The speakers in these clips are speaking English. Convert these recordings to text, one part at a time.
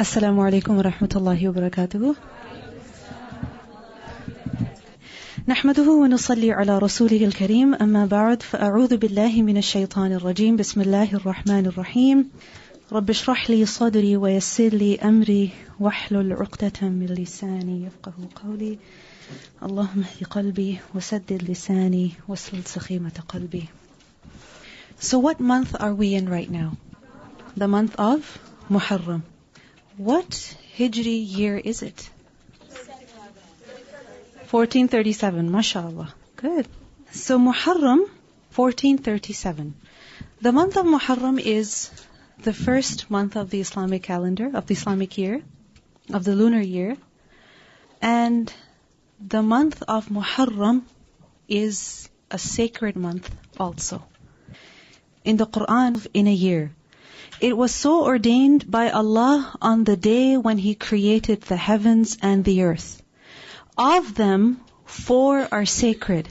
السلام عليكم ورحمة الله وبركاته. نحمده ونصلي على رسوله الكريم، أما بعد، فأعوذ بالله من الشيطان الرجيم. بسم الله الرحمن الرحيم. رب اشرح لي صدري ويسر لي أمري واحلل عقدة من لساني يفقهوا قولي. اللهم اهد قلبي وسدد لساني واسلل سخيمة قلبي. So what month are we in right now? The month of Muharram. What Hijri year is it? 1437, mashallah. Good. So Muharram, 1437. The month of Muharram is the first month of the Islamic calendar, of the Islamic year, of the lunar year. And the month of Muharram is a sacred month also. In the Quran, in a year. It was so ordained by Allah on the day when He created the heavens and the earth. Of them, 4 are sacred.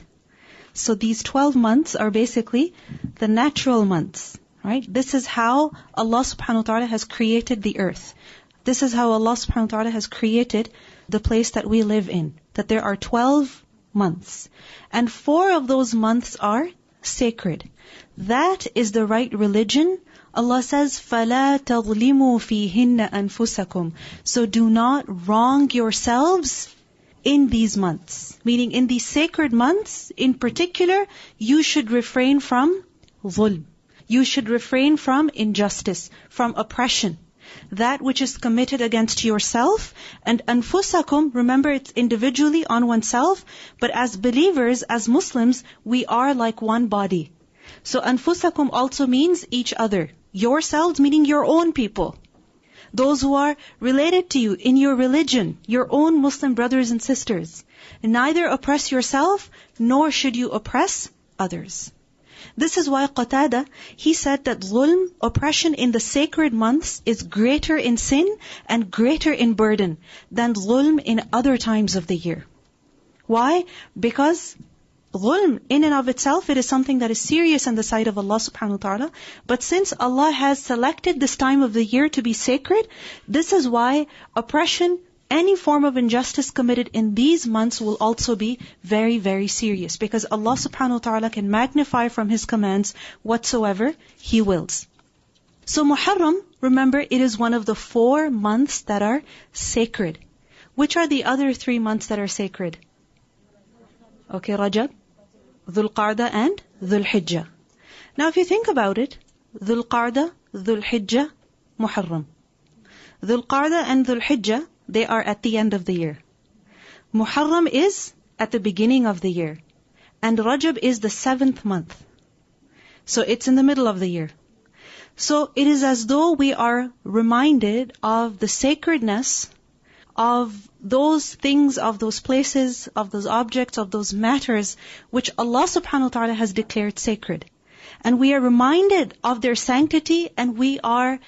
So these 12 months are basically the natural months, right? This is how Allah subhanahu wa ta'ala has created the earth. This is how Allah subhanahu wa ta'ala has created the place that we live in. That there are 12 months. And 4 of those months are sacred. That is the right religion. Allah says, فَلَا تَظْلِمُوا فِيهِنَّ أَنفُسَكُمْ. So do not wrong yourselves in these months. Meaning in these sacred months, in particular, you should refrain from dhulm. You should refrain from injustice, from oppression. That which is committed against yourself. And anfusakum, remember it's individually on oneself, but as believers, as Muslims, we are like one body. So anfusakum also means each other. Yourselves meaning your own people. Those who are related to you in your religion, your own Muslim brothers and sisters. Neither oppress yourself, nor should you oppress others. This is why Qatada, he said that zulm, oppression in the sacred months is greater in sin and greater in burden than zulm in other times of the year. Why? Because Zulm, in and of itself, it is something that is serious in the sight of Allah subhanahu wa ta'ala. But since Allah has selected this time of the year to be sacred, this is why oppression, any form of injustice committed in these months will also be very, very serious. Because Allah subhanahu wa ta'ala can magnify from His commands whatsoever He wills. So Muharram, remember, it is one of the 4 months that are sacred. Which are the other 3 months that are sacred? Okay, Rajab, Dhul Qa'dah and Dhul Hijjah. Now if you think about it, Dhul Qa'dah, Dhul Hijjah, Muharram. Dhul Qa'dah and Dhul Hijjah, they are at the end of the year. Muharram is at the beginning of the year. And Rajab is the 7th month. So it's in the middle of the year. So it is as though we are reminded of the sacredness of those things, of those places, of those objects, of those matters which Allah subhanahu wa ta'ala has declared sacred. And we are reminded of their sanctity, and we are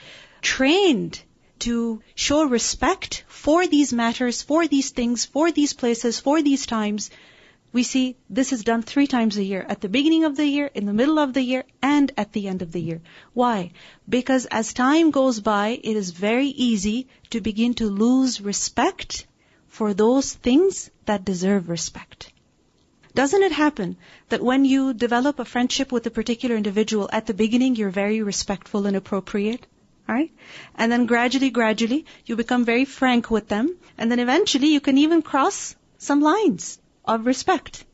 trained to show respect for these matters, for these things, for these places, for these times. We see this is done 3 times a year, at the beginning of the year, in the middle of the year, and at the end of the year. Why? Because as time goes by, it is very easy to begin to lose respect for those things that deserve respect. Doesn't it happen that when you develop a friendship with a particular individual, at the beginning you're very respectful and appropriate? Right? And then gradually, you become very frank with them, and then eventually you can even cross some lines of respect.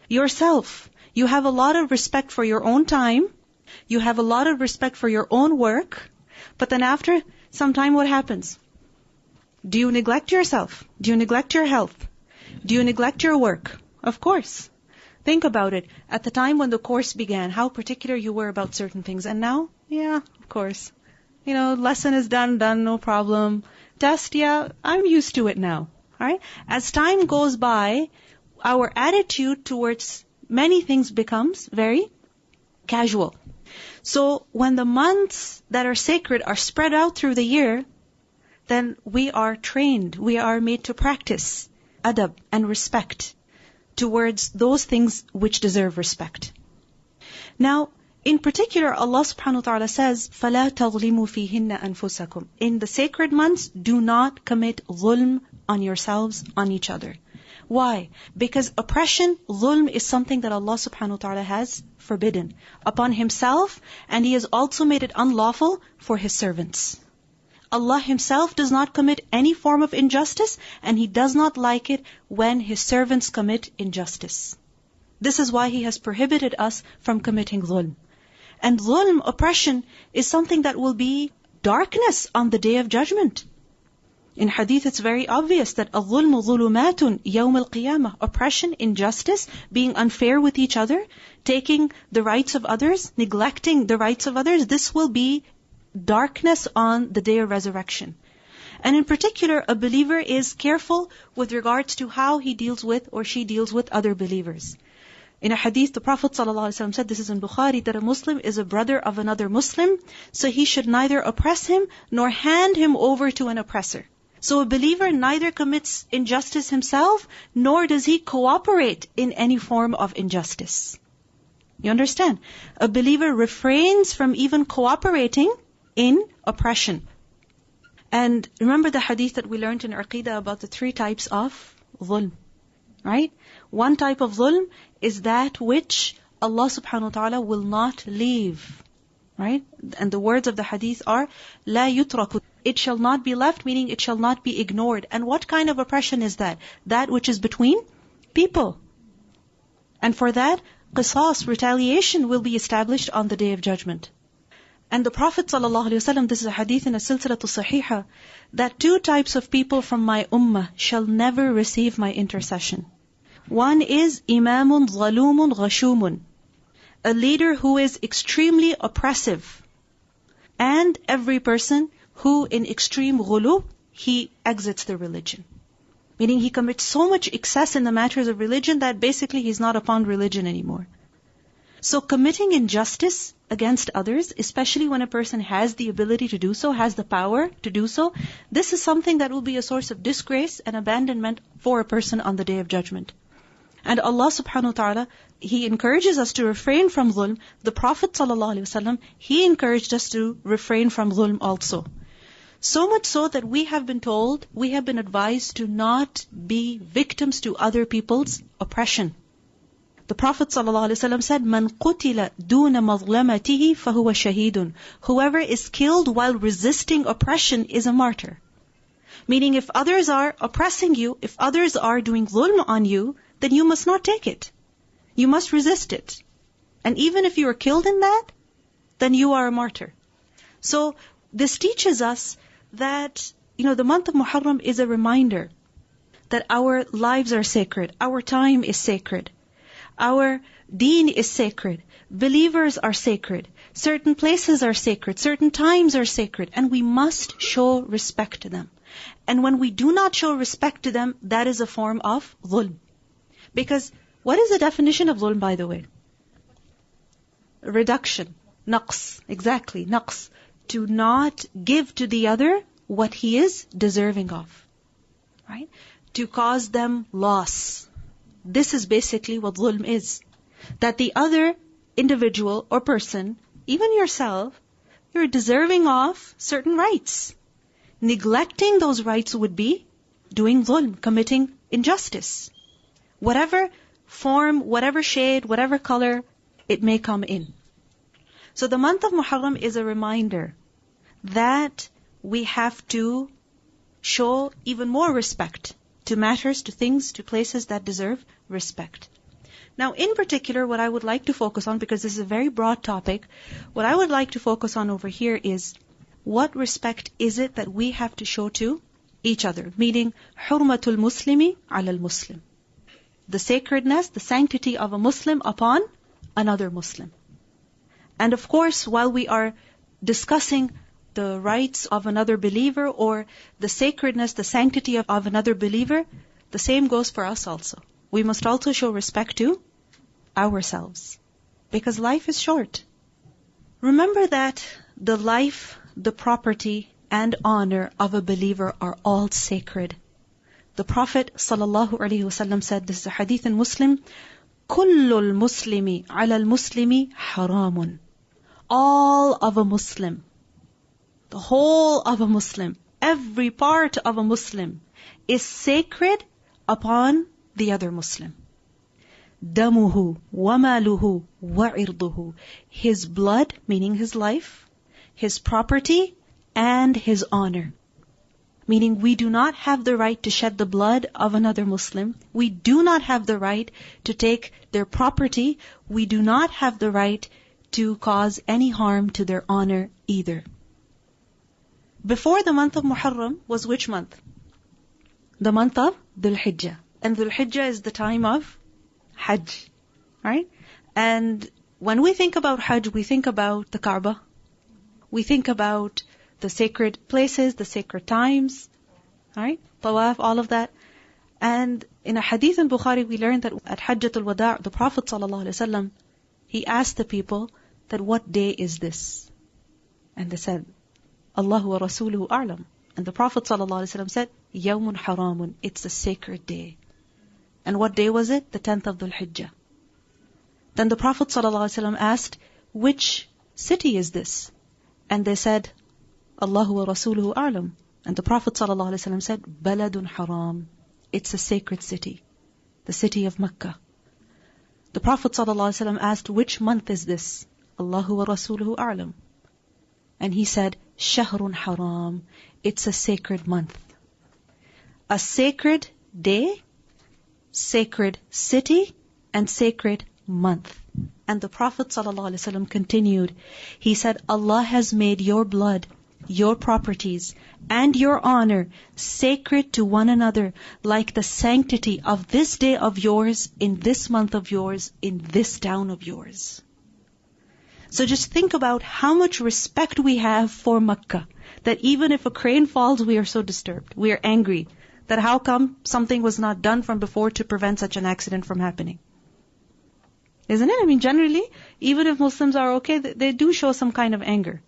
Yourself, you have a lot of respect for your own time, you have a lot of respect for your own work, but then after some time what happens? Do you neglect yourself? Do you neglect your health? Do you neglect your work? Of course. Think about it. At the time when the course began, how particular you were about certain things. And now? Yeah, of course. Lesson is done, no problem. Test, yeah, I'm used to it now. Alright? As time goes by, our attitude towards many things becomes very casual. So when the months that are sacred are spread out through the year, then we are trained, we are made to practice adab and respect towards those things which deserve respect. Now, In particular, Allah subhanahu wa ta'ala says, فَلَا تَظْلِمُوا فِيهِنَّ أَنفُسَكُمْ. In the sacred months, do not commit dhulm on yourselves, on each other. Why? Because oppression, dhulm, is something that Allah subhanahu wa ta'ala has forbidden upon Himself, and He has also made it unlawful for His servants. Allah Himself does not commit any form of injustice, and He does not like it when His servants commit injustice. This is why He has prohibited us from committing dhulm. And dhulm, oppression, is something that will be darkness on the Day of Judgment. In hadith it's very obvious that الظُّلْمُ ظُلُمَاتٌ يَوْمَ الْقِيَامَةِ. Oppression, injustice, being unfair with each other, taking the rights of others, neglecting the rights of others, this will be darkness on the Day of Resurrection. And in particular, a believer is careful with regards to how he deals with or she deals with other believers. In a hadith, the Prophet ﷺ said, this is in Bukhari, that a Muslim is a brother of another Muslim, so he should neither oppress him nor hand him over to an oppressor. So a believer neither commits injustice himself, nor does he cooperate in any form of injustice. You understand? A believer refrains from even cooperating in oppression. And remember the hadith that we learned in Aqidah about the 3 types of dhulm, right? One type of dhulm is that which Allah subhanahu wa ta'ala will not leave, right? And the words of the hadith are, لا يترك. It shall not be left, meaning it shall not be ignored. And what kind of oppression is that? That which is between people. And for that, qisas, retaliation, will be established on the Day of Judgment. And the Prophet ﷺ, this is a hadith in a silsilatu sahiha, that 2 types of people from my ummah shall never receive my intercession. One is imamun zalumun ghashumun, a leader who is extremely oppressive, and every person who in extreme ghulu, he exits the religion. Meaning he commits so much excess in the matters of religion that basically he's not upon religion anymore. So committing injustice against others, especially when a person has the ability to do so, has the power to do so, this is something that will be a source of disgrace and abandonment for a person on the Day of Judgment. And Allah subhanahu wa ta'ala, He encourages us to refrain from dhulm. The Prophet ﷺ, he encouraged us to refrain from dhulm also. So much so that we have been told, we have been advised to not be victims to other people's oppression. The Prophet ﷺ said, "Man qutila duna mazlamatihi fahuwa shahidun." Whoever is killed while resisting oppression is a martyr. Meaning, if others are oppressing you, if others are doing dhulm on you, then you must not take it. You must resist it. And even if you are killed in that, then you are a martyr. So this teaches us that, the month of Muharram is a reminder that our lives are sacred, our time is sacred, our deen is sacred, believers are sacred, certain places are sacred, certain times are sacred, and we must show respect to them. And when we do not show respect to them, that is a form of dhulm. Because what is the definition of dhulm, by the way? Reduction, naqs, exactly, naqs. To not give to the other what he is deserving of, right? To cause them loss. This is basically what dhulm is. That the other individual or person, even yourself, you're deserving of certain rights. Neglecting those rights would be doing dhulm, committing injustice. Whatever form, whatever shade, whatever color it may come in. So the month of Muharram is a reminder that we have to show even more respect to matters, to things, to places that deserve respect. Now, in particular, what I would like to focus on, because this is a very broad topic, what I would like to focus on over here is, what respect is it that we have to show to each other? Meaning, hurmatul muslimi ala al-muslim. The sacredness, the sanctity of a Muslim upon another Muslim. And of course, while we are discussing the rights of another believer or the sacredness, the sanctity of another believer, the same goes for us also. We must also show respect to ourselves. Because life is short. Remember that the life, the property, and honor of a believer are all sacred. The Prophet ﷺ said, this is a hadith in Muslim, كُلُّ الْمُسْلِمِ عَلَى الْمُسْلِمِ حَرَامٌ. all of a Muslim, the whole of a Muslim, every part of a Muslim is sacred upon the other Muslim. Damuhu wa maluhu wa irduhu. His blood, meaning his life, his property, and his honor. Meaning we do not have the right to shed the blood of another Muslim. We do not have the right to take their property. We do not have the right to cause any harm to their honor either. Before the month of Muharram was which month? The month of Dhul Hijjah. And Dhul Hijjah is the time of Hajj. Right? And when we think about Hajj, we think about the Kaaba. We think about the sacred places, the sacred times, right? Tawaf, all of that. And in a hadith in Bukhari, we learned that at Hajjatul Wada', the Prophet ﷺ, he asked the people that what day is this? And they said, Allahu wa Rasuluhu a'lam. And the Prophet ﷺ said, Yawmun haramun, it's a sacred day. And what day was it? The 10th of Dhul Hijjah. Then the Prophet ﷺ asked, which city is this? And they said, Allahu wa Rasuluhu a'lam. And the Prophet ﷺ said, Baladun haram. It's a sacred city. The city of Mecca. The Prophet ﷺ asked, which month is this? Allahu wa Rasuluhu a'lam. And he said, Shahrun haram. It's a sacred month. A sacred day, sacred city, and sacred month. And the Prophet ﷺ continued. He said, Allah has made your blood, your properties, and your honor sacred to one another, like the sanctity of this day of yours, in this month of yours, in this town of yours. So just think about how much respect we have for Makkah, that even if a crane falls, we are so disturbed. We are angry that how come something was not done from before to prevent such an accident from happening. Isn't it? I mean, generally, even if Muslims are okay, they do show some kind of anger.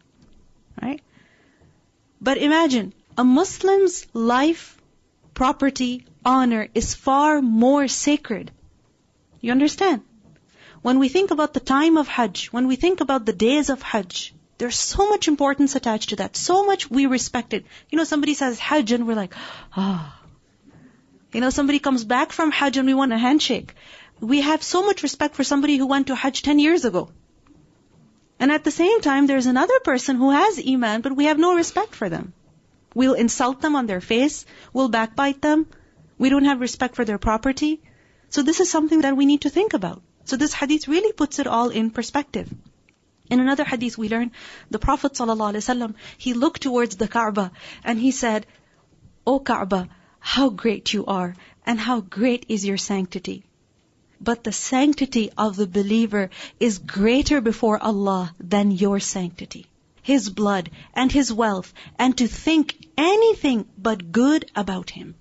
Right? But imagine, a Muslim's life, property, honor is far more sacred. You understand? When we think about the time of Hajj, when we think about the days of Hajj, there's so much importance attached to that. So much we respect it. You know, somebody says Hajj and we're like, ah. You know, somebody comes back from Hajj and we want a handshake. We have so much respect for somebody who went to Hajj 10 years ago. And at the same time, there's another person who has Iman, but we have no respect for them. We'll insult them on their face. We'll backbite them. We don't have respect for their property. So this is something that we need to think about. So this hadith really puts it all in perspective. In another hadith we learn, the Prophet ﷺ, he looked towards the Kaaba and he said, O Kaaba, how great you are and how great is your sanctity. But the sanctity of the believer is greater before Allah than your sanctity. His blood and his wealth, and to think anything but good about him.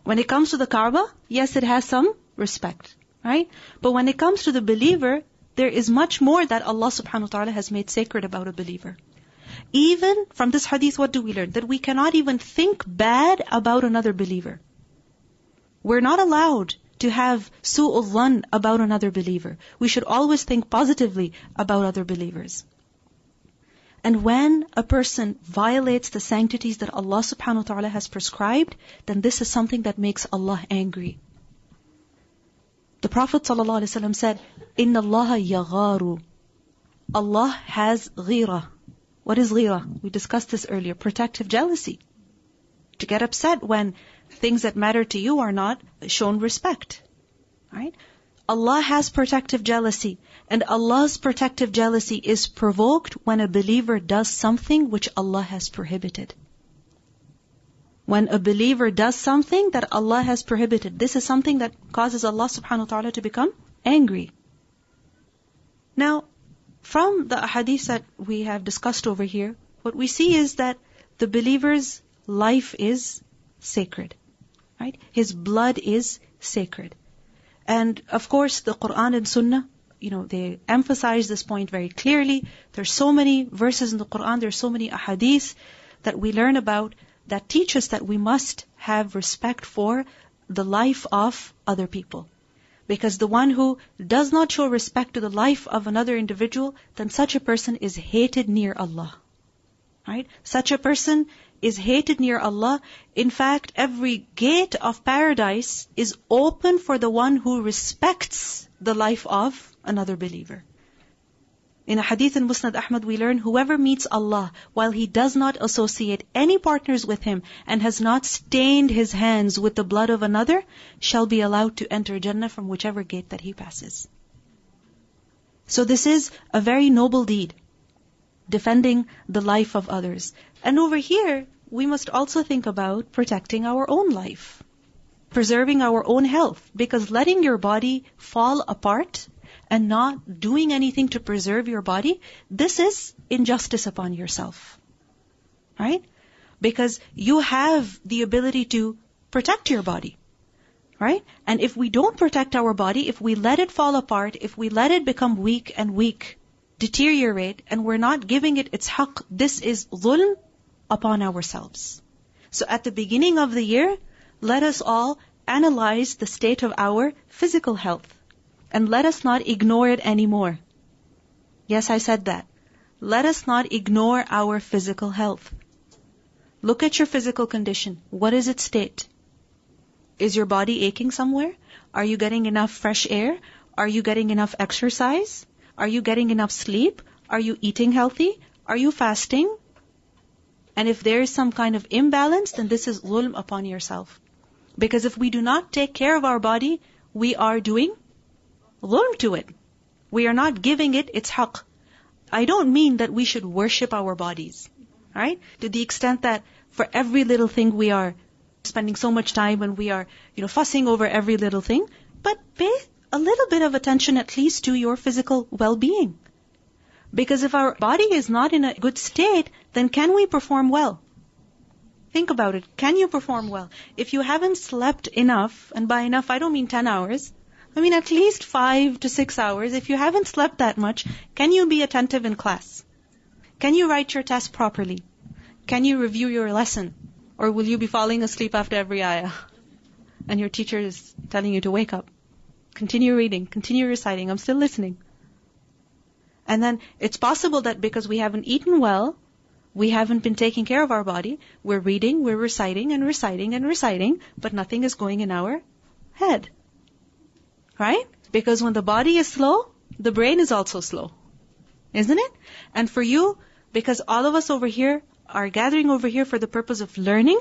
When it comes to the Kaaba, yes, it has some respect, right? But when it comes to the believer, there is much more that Allah subhanahu wa ta'ala has made sacred about a believer. Even from this hadith, what do we learn? That we cannot even think bad about another believer. We're not allowed to have su'ul dhann about another believer. We should always think positively about other believers. And when a person violates the sanctities that Allah subhanahu wa ta'ala has prescribed, then this is something that makes Allah angry. The Prophet ﷺ said, Inna Allah yagharu. Allah has ghira. What is ghira? We discussed this earlier. Protective jealousy. To get upset when things that matter to you are not shown respect. Right? Allah has protective jealousy. And Allah's protective jealousy is provoked when a believer does something which Allah has prohibited. When a believer does something that Allah has prohibited, this is something that causes Allah subhanahu wa ta'ala to become angry. Now, from the hadith that we have discussed over here, what we see is that the believer's life is sacred. Right? His blood is sacred. And of course, the Quran and Sunnah, they emphasize this point very clearly. There's so many verses in the Quran, there's so many ahadith that we learn about that teach us that we must have respect for the life of other people. Because the one who does not show respect to the life of another individual, then such a person is hated near Allah. Right? Such a person is hated near Allah. In fact, every gate of paradise is open for the one who respects the life of another believer. In a hadith in Musnad Ahmad, we learn, whoever meets Allah while he does not associate any partners with him and has not stained his hands with the blood of another shall be allowed to enter Jannah from whichever gate that he passes. So this is a very noble deed, defending the life of others. And over here, we must also think about protecting our own life, preserving our own health, because letting your body fall apart and not doing anything to preserve your body, this is injustice upon yourself. Right? Because you have the ability to protect your body. Right? And if we don't protect our body, if we let it fall apart, if we let it become weak and weak, deteriorate, and we're not giving it its haqq, this is dhulm upon ourselves. So at the beginning of the year, let us all analyze the state of our physical health. And let us not ignore it anymore. Yes, I said that. Let us not ignore our physical health. Look at your physical condition. What is its state? Is your body aching somewhere? Are you getting enough fresh air? Are you getting enough exercise? Are you getting enough sleep? Are you eating healthy? Are you fasting? And if there is some kind of imbalance, then this is dhulm upon yourself. Because if we do not take care of our body, we are doing dhulm to it. We are not giving it its haqq. I don't mean that we should worship our bodies, right? To the extent that for every little thing we are spending so much time and we are, fussing over every little thing, but pay a little bit of attention at least to your physical well-being. Because if our body is not in a good state, then can we perform well? Think about it. Can you perform well? If you haven't slept enough, and by enough I don't mean 10 hours, I mean at least 5 to 6 hours. If you haven't slept that much, can you be attentive in class? Can you write your test properly? Can you review your lesson? Or will you be falling asleep after every ayah? And your teacher is telling you to wake up. Continue reading, continue reciting, I'm still listening. And then it's possible that because we haven't eaten well, we haven't been taking care of our body, we're reading, we're reciting and reciting and reciting, but nothing is going in our head. Right? Because when the body is slow, the brain is also slow. Isn't it? And for you, because all of us over here are gathering over here for the purpose of learning,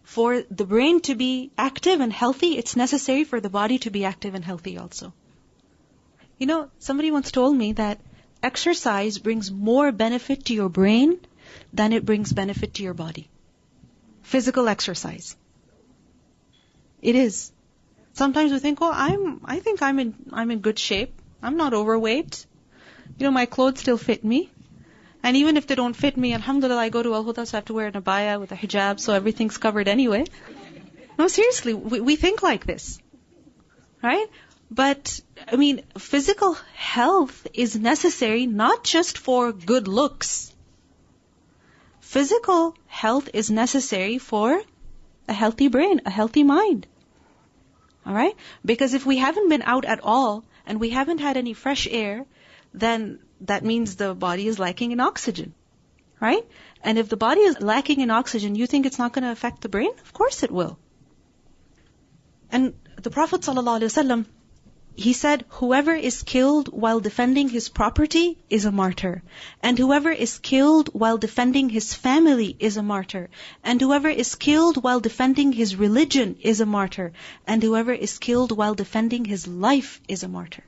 for the brain to be active and healthy, it's necessary for the body to be active and healthy also. Somebody once told me that exercise brings more benefit to your brain than it brings benefit to your body. Physical exercise. It is. Sometimes we think, I think I'm in good shape. I'm not overweight. My clothes still fit me. And even if they don't fit me, alhamdulillah, I go to Al-Huda, so I have to wear an abaya with a hijab, so everything's covered anyway. No, seriously, we think like this. Right? But, physical health is necessary not just for good looks. Physical health is necessary for a healthy brain, a healthy mind. Alright? Because if we haven't been out at all, and we haven't had any fresh air, then that means the body is lacking in oxygen. Right? And if the body is lacking in oxygen, you think it's not going to affect the brain? Of course it will. And the Prophet ﷺ, he said, whoever is killed while defending his property is a martyr. And whoever is killed while defending his family is a martyr. And whoever is killed while defending his religion is a martyr. And whoever is killed while defending his life is a martyr.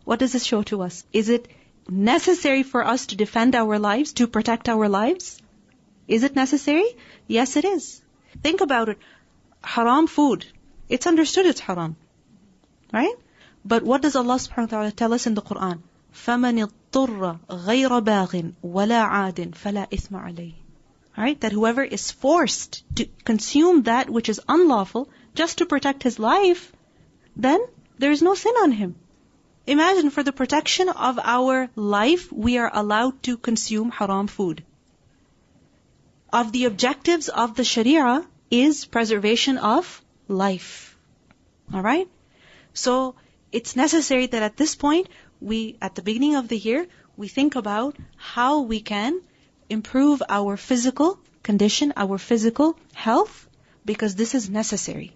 What does this show to us? Is it necessary for us to defend our lives, to protect our lives? Is it necessary? Yes, it is. Think about it. Haram food. It's understood it's haram. Right? But what does Allah subhanahu wa ta'ala tell us in the Quran? فَمَنِ اضْطُرَّ غَيْرَ بَاغٍ وَلَا عَادٍ فَلَا إِثْمَ عَلَيْهِ. Right? That whoever is forced to consume that which is unlawful just to protect his life, then there is no sin on him. Imagine, for the protection of our life, we are allowed to consume haram food. Of the objectives of the Sharia is preservation of life. Alright? So it's necessary that at this point, at the beginning of the year, we think about how we can improve our physical condition, our physical health, because this is necessary.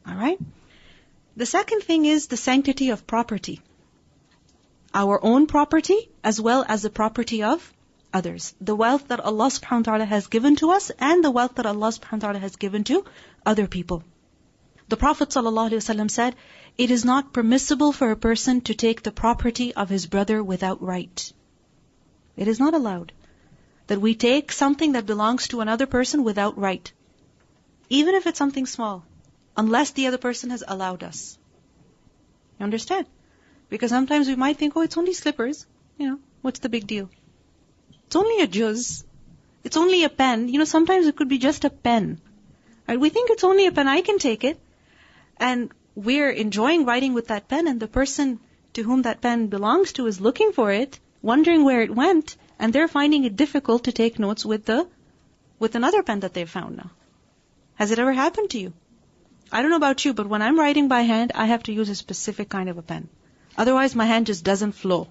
Alright? The second thing is the sanctity of property. Our own property as well as the property of others. The wealth that Allah subhanahu wa ta'ala has given to us and the wealth that Allah subhanahu wa ta'ala has given to other people. The Prophet sallallahu alaihi wasallam said, it is not permissible for a person to take the property of his brother without right. It is not allowed that we take something that belongs to another person without right. Even if it's something small, unless the other person has allowed us. You understand? Because sometimes we might think, oh, it's only slippers. What's the big deal? It's only a juz. It's only a pen. Sometimes it could be just a pen. Right? We think it's only a pen, I can take it. And we're enjoying writing with that pen, and the person to whom that pen belongs to is looking for it, wondering where it went, and they're finding it difficult to take notes with another pen that they've found now. Has it ever happened to you? I don't know about you, but when I'm writing by hand, I have to use a specific kind of a pen. Otherwise, my hand just doesn't flow.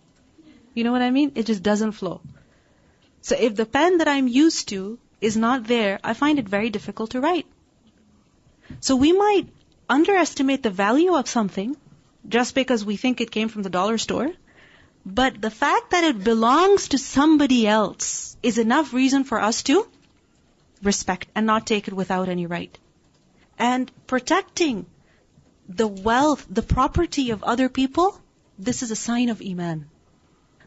You know what I mean? It just doesn't flow. So if the pen that I'm used to is not there, I find it very difficult to write. So we might underestimate the value of something just because we think it came from the dollar store. But the fact that it belongs to somebody else is enough reason for us to respect and not take it without any right. And protecting the wealth, the property of other people, this is a sign of Iman.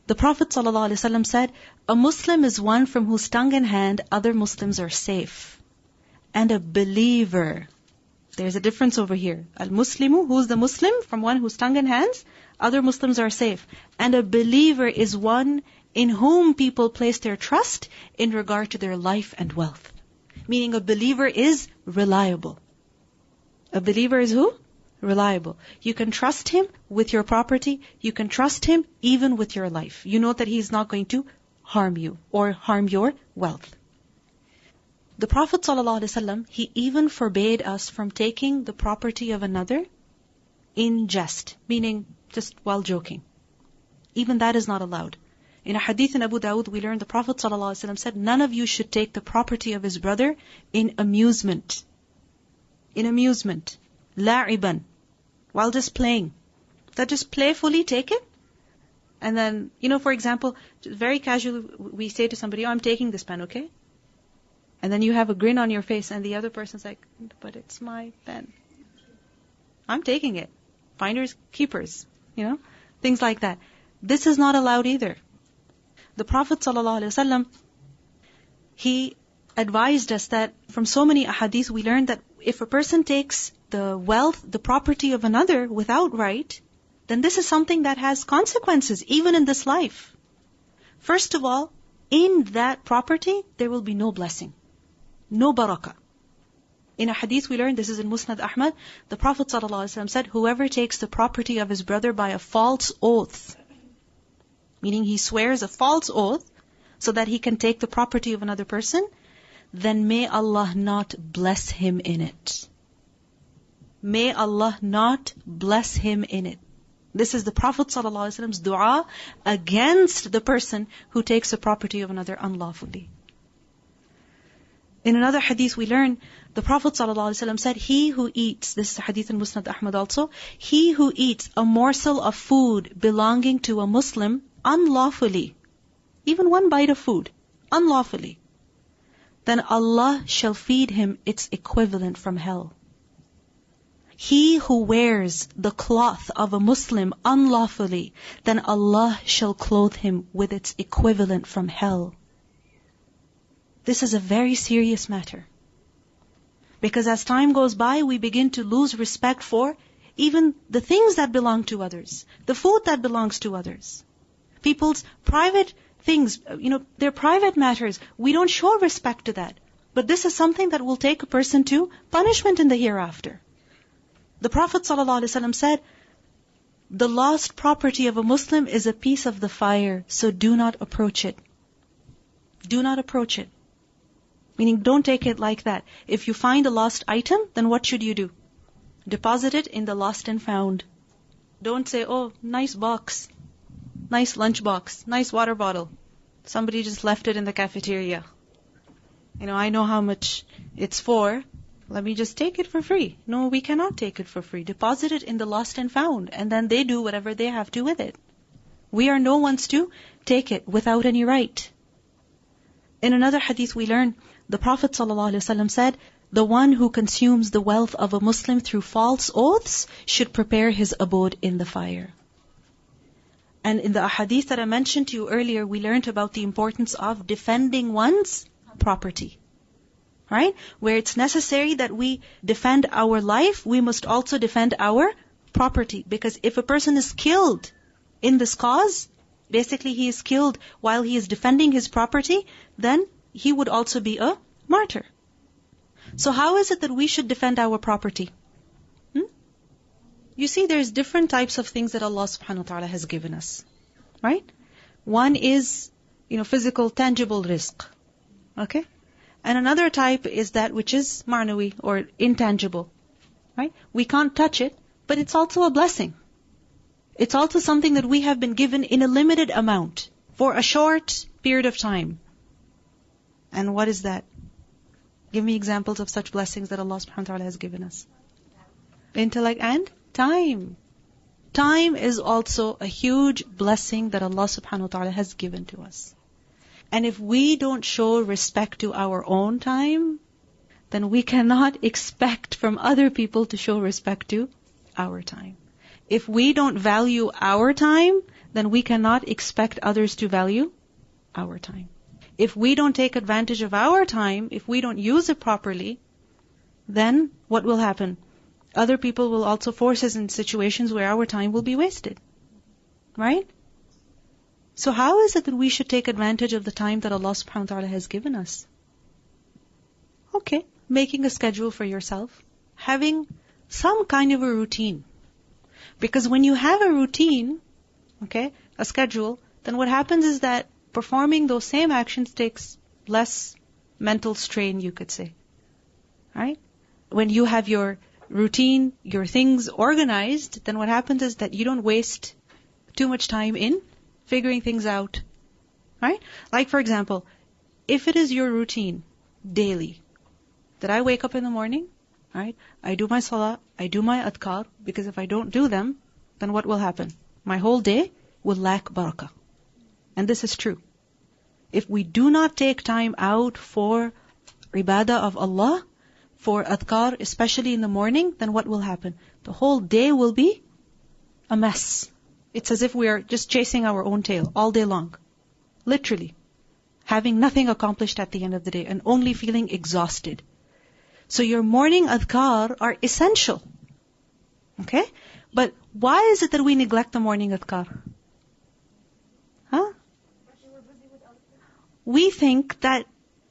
The Prophet ﷺ said, a Muslim is one from whose tongue and hand other Muslims are safe. And a believer, there's a difference over here. Al-Muslimu, who's the Muslim? From one whose tongue and hands other Muslims are safe. And a believer is one in whom people place their trust in regard to their life and wealth. Meaning a believer is reliable. A believer is who? Reliable. You can trust him with your property. You can trust him even with your life. You know that he's not going to harm you or harm your wealth. The Prophet ﷺ, he even forbade us from taking the property of another in jest, meaning just while joking. Even that is not allowed. In a hadith in Abu Dawud, we learned the Prophet ﷺ said, none of you should take the property of his brother in amusement. In amusement. La'iban. While just playing. That just playfully take it. And then, for example, very casually, we say to somebody, oh, I'm taking this pen, okay? And then you have a grin on your face and the other person's like, but it's my pen. I'm taking it. Finders, keepers, things like that. This is not allowed either. The Prophet ﷺ, he advised us that from so many ahadith we learned that if a person takes the wealth, the property of another without right, then this is something that has consequences even in this life. First of all, in that property there will be no blessing, no barakah. In a hadith we learned, this is in Musnad Ahmad, the Prophet ﷺ said, whoever takes the property of his brother by a false oath, meaning he swears a false oath so that he can take the property of another person, then may Allah not bless him in it. May Allah not bless him in it. This is the Prophet ﷺ's dua against the person who takes the property of another unlawfully. In another hadith we learn, the Prophet ﷺ said, he who eats, this is a hadith in Musnad Ahmad also, he who eats a morsel of food belonging to a Muslim unlawfully, even one bite of food, unlawfully, then Allah shall feed him its equivalent from hell. He who wears the cloth of a Muslim unlawfully, then Allah shall clothe him with its equivalent from hell. This is a very serious matter. Because as time goes by, we begin to lose respect for even the things that belong to others, the food that belongs to others. People's private things, their private matters, we don't show respect to that. But this is something that will take a person to punishment in the hereafter. The Prophet ﷺ said, the lost property of a Muslim is a piece of the fire, so do not approach it. Do not approach it. Meaning, don't take it like that. If you find a lost item, then what should you do? Deposit it in the lost and found. Don't say, oh, nice box, nice lunch box, nice water bottle. Somebody just left it in the cafeteria. I know how much it's for. Let me just take it for free. No, we cannot take it for free. Deposit it in the lost and found, and then they do whatever they have to with it. We are no ones to take it without any right. In another hadith we learn, the Prophet ﷺ said, the one who consumes the wealth of a Muslim through false oaths should prepare his abode in the fire. And in the hadith that I mentioned to you earlier, we learned about the importance of defending one's property. Right? Where it's necessary that we defend our life, we must also defend our property. Because if a person is killed in this cause, basically he is killed while he is defending his property, then he would also be a martyr. So how is it that we should defend our property? You see, there's different types of things that Allah subhanahu wa ta'ala has given us. Right? One is, physical, tangible rizq. Okay? And another type is that which is ma'nawi or intangible. Right? We can't touch it, but it's also a blessing. It's also something that we have been given in a limited amount for a short period of time. And what is that? Give me examples of such blessings that Allah subhanahu wa ta'ala has given us. Intellect and time. Time is also a huge blessing that Allah subhanahu wa ta'ala has given to us. And if we don't show respect to our own time, then we cannot expect from other people to show respect to our time. If we don't value our time, then we cannot expect others to value our time. If we don't take advantage of our time, if we don't use it properly, then what will happen? Other people will also force us in situations where our time will be wasted. Right? So how is it that we should take advantage of the time that Allah subhanahu wa ta'ala has given us? Okay, making a schedule for yourself. Having some kind of a routine. Because when you have a routine, a schedule, then what happens is that performing those same actions takes less mental strain, you could say. Right? When you have your routine, your things organized, then what happens is that you don't waste too much time in figuring things out. Right? Like for example, if it is your routine daily, that I wake up in the morning, right? I do my salah, I do my adhkar, because if I don't do them, then what will happen? My whole day will lack barakah. And this is true. If we do not take time out for ibadah of Allah, for adhkar, especially in the morning, then what will happen? The whole day will be a mess. It's as if we are just chasing our own tail all day long. Literally. Having nothing accomplished at the end of the day and only feeling exhausted. So your morning adhkar are essential. Okay? But why is it that we neglect the morning adhkar? We think that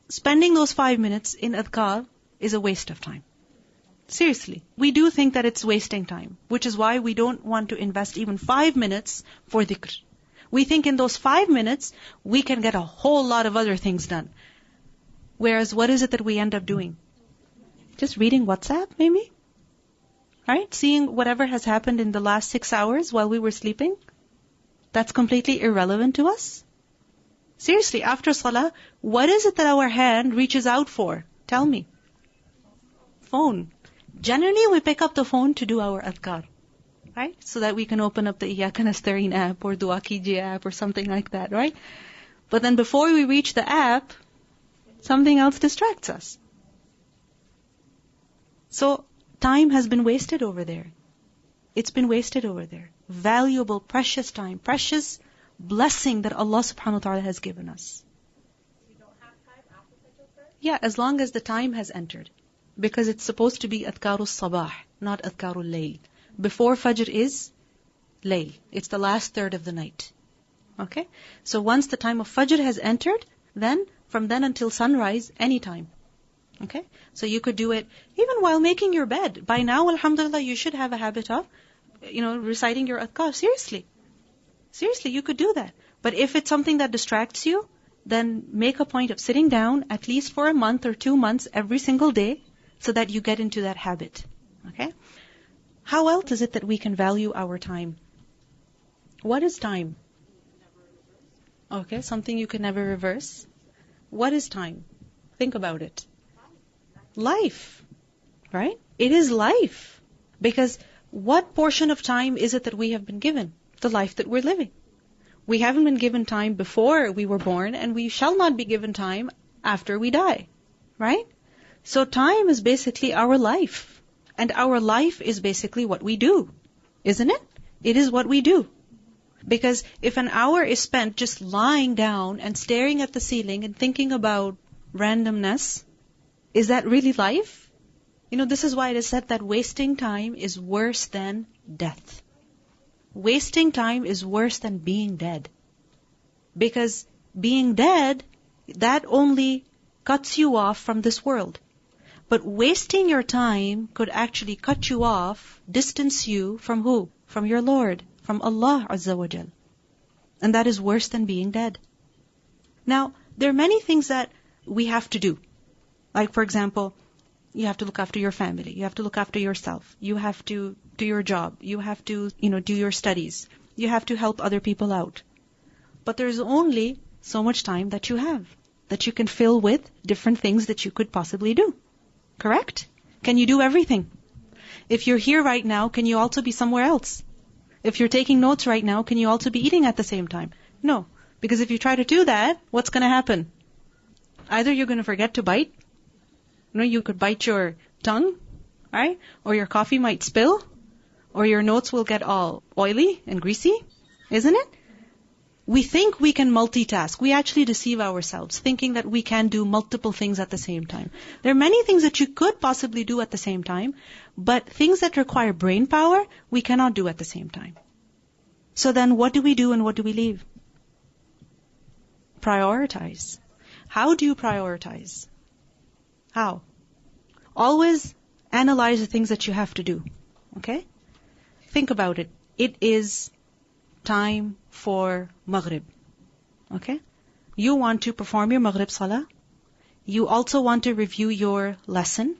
spending those 5 minutes in adhkar is a waste of time. Seriously. We do think that it's wasting time, which is why we don't want to invest even 5 minutes for dhikr. We think in those 5 minutes, we can get a whole lot of other things done. Whereas what is it that we end up doing? Just reading WhatsApp, maybe? Right? Seeing whatever has happened in the last 6 hours while we were sleeping? That's completely irrelevant to us? Seriously, after salah, what is it that our hand reaches out for? Tell me. Phone. Generally, we pick up the phone to do our adhkar. Right? So that we can open up the Iyaka Nastareen app or Dua Kijiye app or something like that, right? But then before we reach the app, something else distracts us. So, time has been wasted over there. It's been wasted over there. Valuable, precious time, precious blessing that Allah subhanahu wa ta'ala has given us. We don't have time after Fajr prayer? Yeah, as long as the time has entered. Because it's supposed to be adhkarul sabah, not adhkarul layl. Before Fajr is layl. It's the last third of the night. Okay? So once the time of Fajr has entered, then from then until sunrise, any time. Okay? So you could do it even while making your bed. By now, alhamdulillah, you should have a habit of, reciting your adhkar. Seriously. Seriously, you could do that. But if it's something that distracts you, then make a point of sitting down at least for a month or 2 months every single day so that you get into that habit. Okay? How else is it that we can value our time? What is time? Okay, something you can never reverse. What is time? Think about it. Life, right? It is life. Because what portion of time is it that we have been given? The life that we're living. We haven't been given time before we were born, and we shall not be given time after we die, right? So time is basically our life. And our life is basically what we do, isn't it? It is what we do. Because if an hour is spent just lying down and staring at the ceiling and thinking about randomness, is that really life? You know, this is why it is said that wasting time is worse than death. Wasting time is worse than being dead. Because being dead, that only cuts you off from this world. But wasting your time could actually cut you off, distance you from who? From your Lord, from Allah Azza wa Jal. And that is worse than being dead. Now, there are many things that we have to do. Like, for example, you have to look after your family. You have to look after yourself. You have to do your job. You have to, do your studies. You have to help other people out. But there's only so much time that you have, that you can fill with different things that you could possibly do. Correct? Can you do everything? If you're here right now, can you also be somewhere else? If you're taking notes right now, can you also be eating at the same time? No. Because if you try to do that, what's going to happen? Either you're going to forget to bite. You could bite your tongue, right? Or your coffee might spill. Or your notes will get all oily and greasy. Isn't it? We think we can multitask. We actually deceive ourselves, thinking that we can do multiple things at the same time. There are many things that you could possibly do at the same time, but things that require brain power, we cannot do at the same time. So then what do we do and what do we leave? Prioritize. How do you prioritize? How? Always analyze the things that you have to do. Okay? Think about it. It is time for Maghrib. Okay? You want to perform your Maghrib Salah. You also want to review your lesson.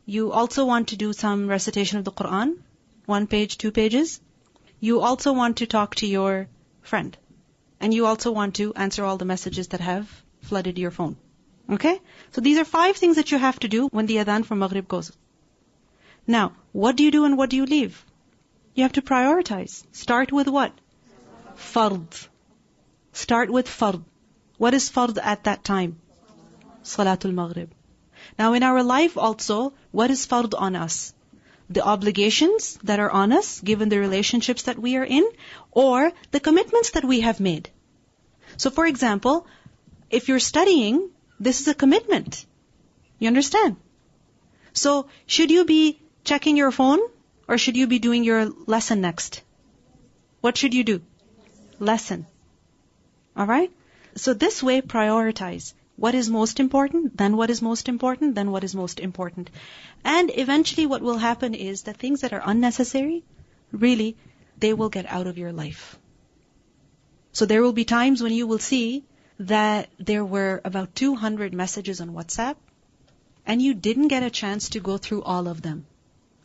You also want to do some recitation of the Quran. 1 page, 2 pages. You also want to talk to your friend. And you also want to answer all the messages that have flooded your phone. Okay? So these are 5 things that you have to do when the adhan for Maghrib goes. Now, what do you do and what do you leave? You have to prioritize. Start with what? Fard. Start with fard. What is fard at that time? Salatul Maghrib. Now in our life also, what is fard on us? The obligations that are on us, given the relationships that we are in, or the commitments that we have made. So for example, if you're studying, this is a commitment. You understand? So should you be checking your phone, or should you be doing your lesson next? What should you do? Lesson. Alright? So this way, prioritize. What is most important, then what is most important, then what is most important. And eventually what will happen is that things that are unnecessary, really, they will get out of your life. So there will be times when you will see that there were about 200 messages on WhatsApp, and you didn't get a chance to go through all of them.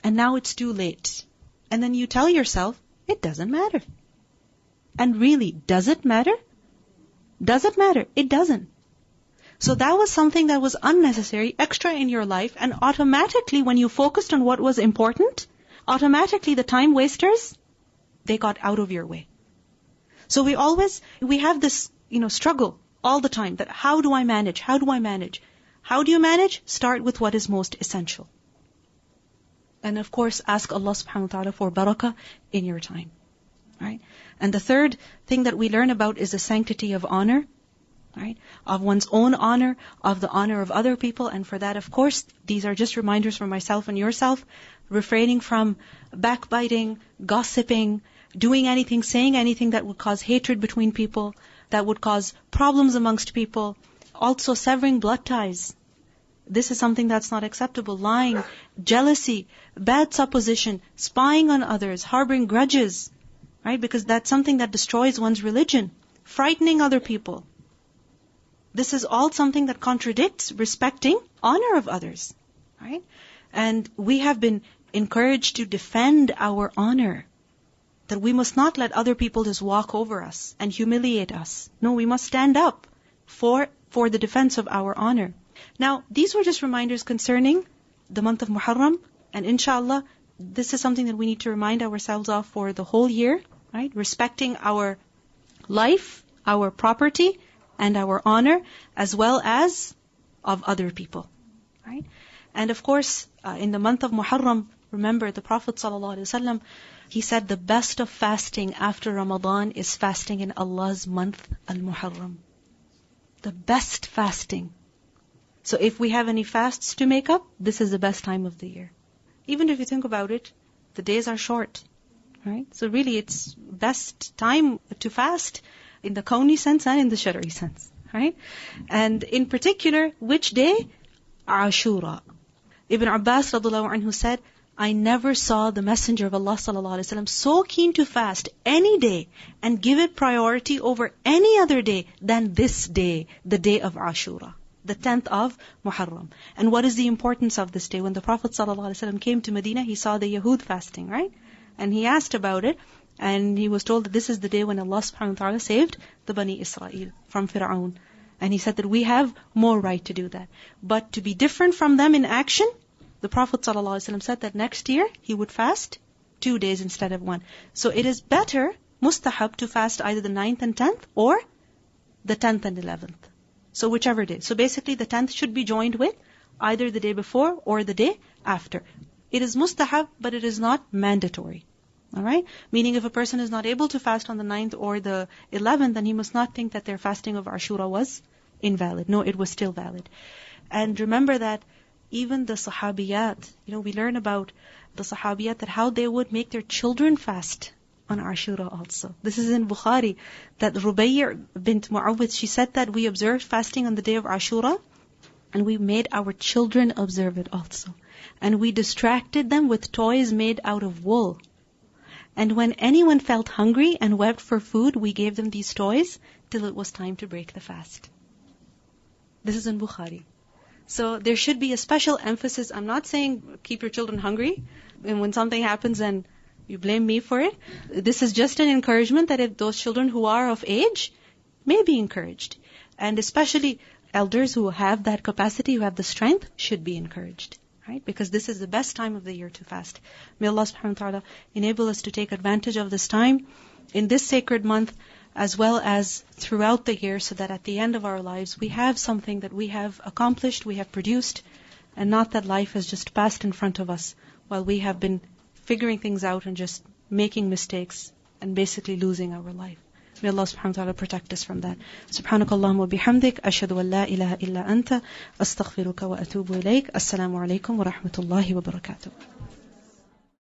And now it's too late. And then you tell yourself, it doesn't matter. And really, does it matter? Does it matter? It doesn't. So that was something that was unnecessary, extra in your life, and automatically when you focused on what was important, automatically the time wasters, they got out of your way. So we have this, struggle all the time, that how do I manage? How do I manage? How do you manage? Start with what is most essential. And of course, ask Allah subhanahu wa ta'ala for barakah in your time. Right? And the third thing that we learn about is the sanctity of honor, right? Of one's own honor, of the honor of other people. And for that, of course, these are just reminders for myself and yourself, refraining from backbiting, gossiping, doing anything, saying anything that would cause hatred between people, that would cause problems amongst people. Also severing blood ties. This is something that's not acceptable. Lying, jealousy, bad supposition, spying on others, harboring grudges, right? Because that's something that destroys one's religion. Frightening other people. This is all something that contradicts respecting honor of others, right? And we have been encouraged to defend our honor. That we must not let other people just walk over us and humiliate us. No, we must stand up for the defense of our honor. Now, these were just reminders concerning the month of Muharram, and inshallah, this is something that we need to remind ourselves of for the whole year, right? Respecting our life, our property, and our honor, as well as of other people, right? And of course, in the month of Muharram, remember the Prophet ﷺ, he said the best of fasting after Ramadan is fasting in Allah's month, Al-Muharram. The best fasting. So if we have any fasts to make up, this is the best time of the year. Even if you think about it, the days are short, right? So really it's best time to fast in the Kauni sense and in the Shari'i sense, right? And in particular, which day? Ashura. Ibn Abbas radhiallahu anhu said, I never saw the Messenger of Allah sallallahu alaihi wasallam so keen to fast any day and give it priority over any other day than this day, the day of Ashura, the 10th of Muharram. And what is the importance of this day? When the Prophet sallallahu alaihi wasallam came to Medina, he saw the Yahud fasting, right? And he asked about it, and he was told that this is the day when Allah subhanahu wa ta'ala saved the Bani Israel from Fir'aun. And he said that we have more right to do that. But to be different from them in action, the Prophet ﷺ said that next year he would fast 2 days instead of 1. So it is better, mustahab, to fast either the 9th and 10th or the 10th and 11th. So whichever day. So basically the 10th should be joined with either the day before or the day after. It is mustahab, but it is not mandatory. Alright? Meaning if a person is not able to fast on the 9th or the 11th, then he must not think that their fasting of Ashura was invalid. No, it was still valid. And remember that even the Sahabiyat, we learn about the Sahabiyat, that how they would make their children fast on Ashura also. This is in Bukhari, that Rubayya bint Mu'awwidh, she said that we observed fasting on the day of Ashura, and we made our children observe it also. And we distracted them with toys made out of wool. And when anyone felt hungry and wept for food, we gave them these toys till it was time to break the fast. This is in Bukhari. So there should be a special emphasis. I'm not saying keep your children hungry, and when something happens and you blame me for it. This is just an encouragement that if those children who are of age may be encouraged. And especially elders who have that capacity, who have the strength, should be encouraged. Right? Because this is the best time of the year to fast. May Allah subhanahu wa ta'ala enable us to take advantage of this time in this sacred month, as well as throughout the year, so that at the end of our lives we have something that we have accomplished, we have produced, and not that life has just passed in front of us while we have been figuring things out and just making mistakes and basically losing our life. May Allah subhanahu wa ta'ala protect us from that. Subhanakallahumma wa bihamdik, ashhadu an la ilaha illa anta, astaghfiruka wa atubu ilayk. Assalamu alaikum wa rahmatullahi wa barakatuh.